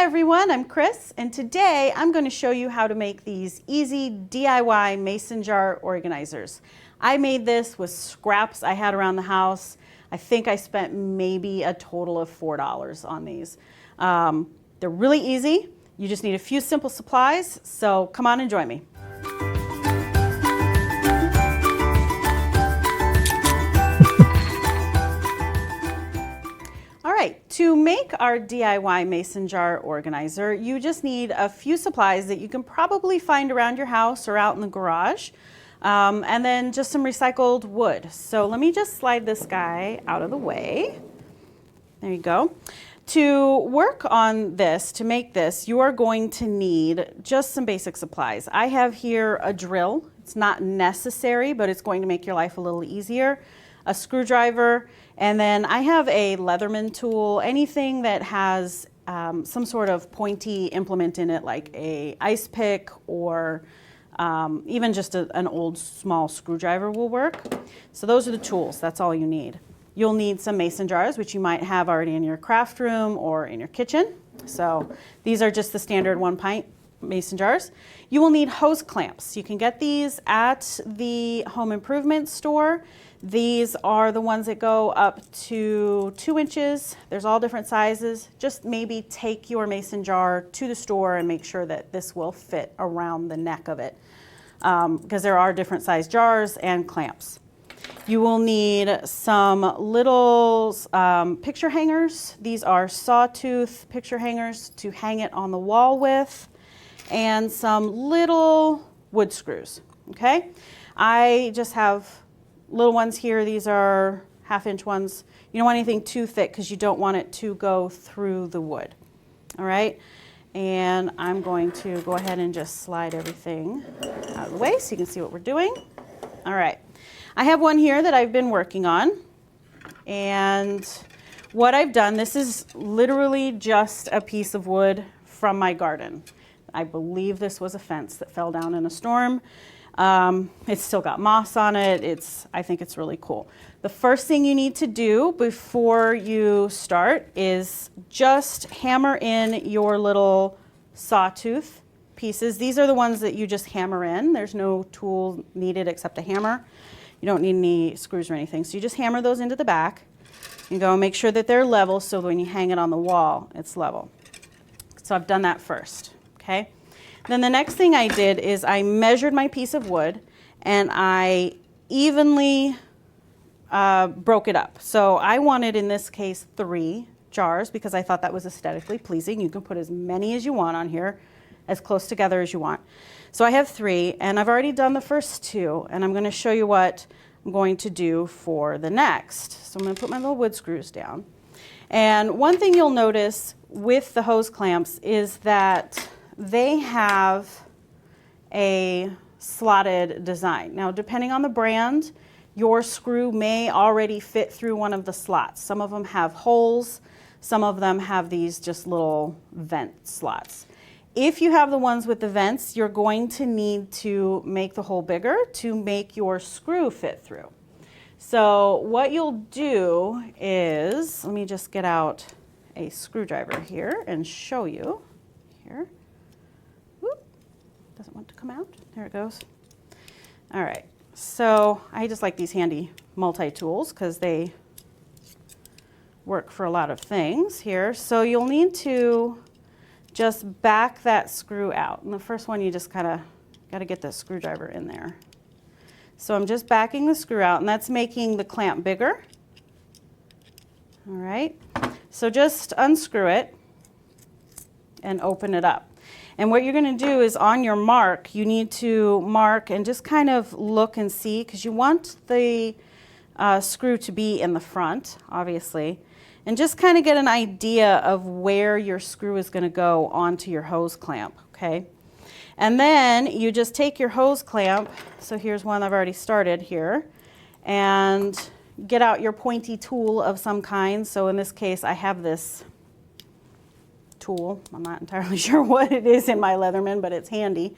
everyone, I'm Chris, and today I'm going to show you how to make these easy DIY mason jar organizers. I made this with scraps I had around the house. I think I spent maybe a total of $4 on these. They're really easy. You just need a few simple supplies, so come on and join me. To make our DIY mason jar organizer, you just need a few supplies that you can probably find around your house or out in the garage, and then just some recycled wood. So let me just slide this guy out of the way. There you go. To work on this, to make this, you are going to need just some basic supplies. I have here a drill. It's not necessary, but it's going to make your life a little easier. A screwdriver, and then I have a Leatherman tool, anything that has some sort of pointy implement in it, like a ice pick or even just an old small screwdriver will work. So those are the tools, that's all you need. You'll need some mason jars, which you might have already in your craft room or in your kitchen. So these are just the standard 1 pint mason jars. You will need hose clamps. You can get these at the home improvement store. These are the ones that go up to 2 inches. There's all different sizes. Just maybe take your mason jar to the store and make sure that this will fit around the neck of it, because there are different size jars and clamps. You will need some little picture hangers. These are Sawtooth picture hangers to hang it on the wall with, and some little wood screws, okay? I just have little ones here. These are 1/2 inch ones. You don't want anything too thick because you don't want it to go through the wood. All right, and I'm going to go ahead and just slide everything out of the way so you can see what we're doing. All right, I have one here that I've been working on, and what I've done, this is literally just a piece of wood from my garden. I believe this was a fence that fell down in a storm. It's still got moss on it. I think it's really cool. The first thing you need to do before you start is just hammer in your little Sawtooth pieces. These are the ones that you just hammer in. There's no tool needed except a hammer. You don't need any screws or anything. So you just hammer those into the back. You go and make sure that they're level so when you hang it on the wall, it's level. So I've done that first, okay? Then the next thing I did is I measured my piece of wood and I evenly broke it up. So I wanted, in this case, 3 jars because I thought that was aesthetically pleasing. You can put as many as you want on here, as close together as you want. So I have 3, and I've already done the first 2, and I'm going to show you what I'm going to do for the next. So I'm going to put my little wood screws down. And one thing you'll notice with the hose clamps is that they have a slotted design. Now, depending on the brand, your screw may already fit through one of the slots. Some of them have holes, some of them have these just little vent slots. If you have the ones with the vents, you're going to need to make the hole bigger to make your screw fit through. So what you'll do is, let me just get out a screwdriver here and show you here. Doesn't want to come out. There it goes. All right, so I just like these handy multi-tools because they work for a lot of things here. So you'll need to just back that screw out. And the first one, you just kind of got to get the screwdriver in there. So I'm just backing the screw out, and that's making the clamp bigger. All right, so just unscrew it and open it up. And what you're going to do is on your mark, you need to mark and just kind of look and see, because you want the screw to be in the front, obviously, and just kind of get an idea of where your screw is going to go onto your hose clamp, okay? And then you just take your hose clamp, so here's one I've already started here, and get out your pointy tool of some kind. So in this case, I have this tool. I'm not entirely sure what it is in my Leatherman, but it's handy.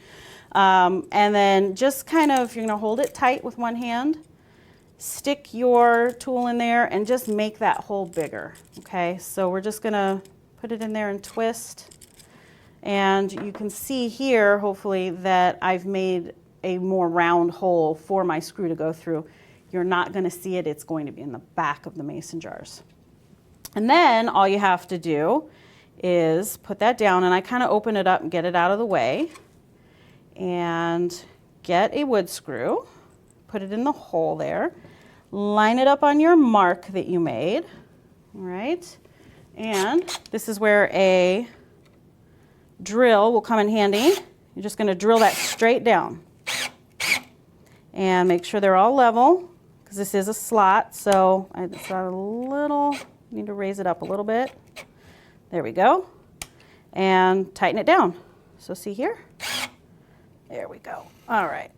And then just kind of, you're going to hold it tight with one hand, stick your tool in there, and just make that hole bigger. Okay, so we're just going to put it in there and twist. And you can see here, hopefully, that I've made a more round hole for my screw to go through. You're not going to see it. It's going to be in the back of the mason jars. And then all you have to do is put that down, and I kind of open it up and get it out of the way, and get a wood screw, put it in the hole there, line it up on your mark that you made, all right? And this is where a drill will come in handy. You're just going to drill that straight down and make sure they're all level, because this is a slot, so it's got a little, need to raise it up a little bit. There we go. And tighten it down. So see here? There we go. All right.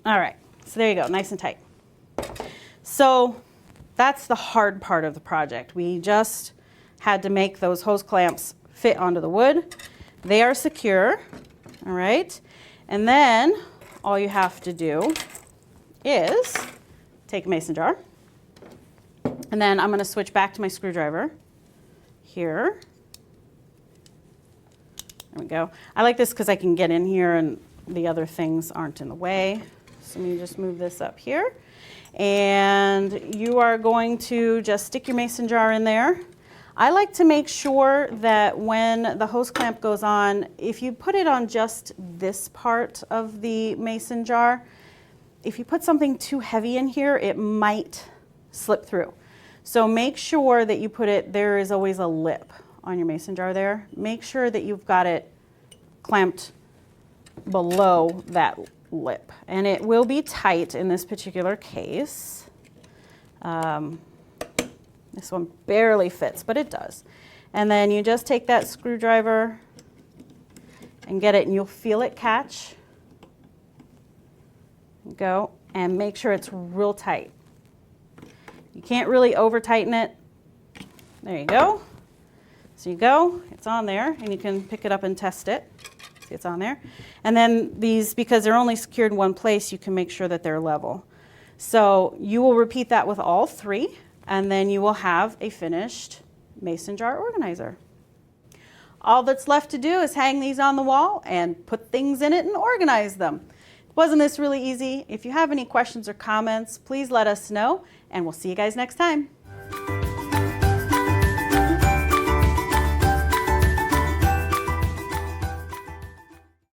All right. So there you go, nice and tight. So that's the hard part of the project. We just had to make those hose clamps fit onto the wood. They are secure, all right? And then all you have to do is take a mason jar, and then I'm going to switch back to my screwdriver here. There we go. I like this because I can get in here and the other things aren't in the way. So let me just move this up here. And you are going to just stick your mason jar in there. I like to make sure that when the hose clamp goes on, if you put it on just this part of the mason jar, if you put something too heavy in here, it might slip through. So make sure that you put it, there is always a lip on your mason jar there. Make sure that you've got it clamped below that lip. And it will be tight in this particular case. This one barely fits, but it does. And then you just take that screwdriver and get it, and you'll feel it catch. Go, and make sure it's real tight. You can't really over tighten it. There you go. So you go, it's on there, and you can pick it up and test it. See, it's on there. And then these, because they're only secured in one place, you can make sure that they're level. So you will repeat that with all three, and then you will have a finished mason jar organizer. All that's left to do is hang these on the wall and put things in it and organize them. Wasn't this really easy? If you have any questions or comments, please let us know, and we'll see you guys next time.